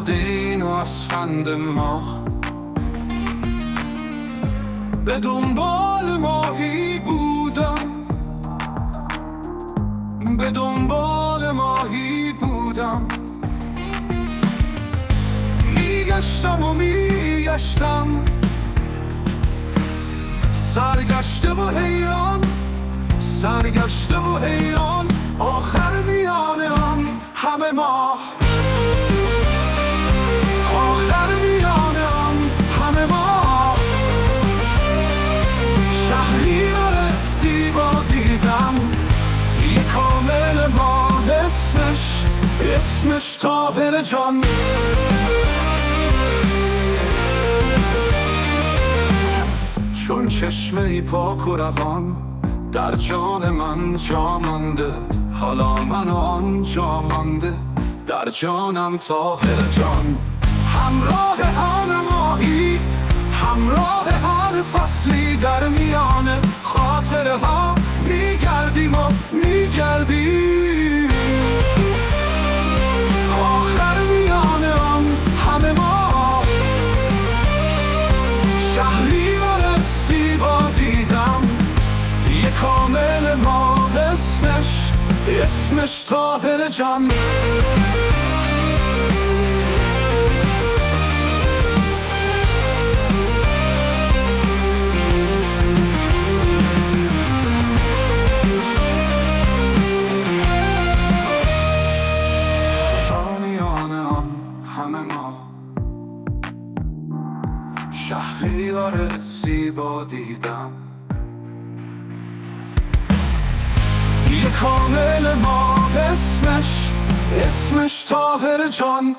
نقدین و اسفند ماه، به دنبال ماهی بودم، به دنبال ماهی بودم. میگشتم و میگشتم، سرگشته و حیران، سرگشته و حیران. آخر میان آن همه ماه، آخر میان آن همه ماه، شهریور زیبا دیدم، یه کامل ماه، اسمش طاهر جان. چون چشمه پاک و روان در جان من جا مانده، حالا من آنجا مانده در جانم طاهر جان. همراه هر ماهی، همراه هر فصلی، در میان خاطره ها میگردیم و میگردیم. آخر میان آن همه ما، شهریور زیبا دیدم، یه کامل ما، اسمش طاهر جان. میان آن همه ما، شهریور زیبا دیدم، یه کامل ما، اسمش طاهر جان.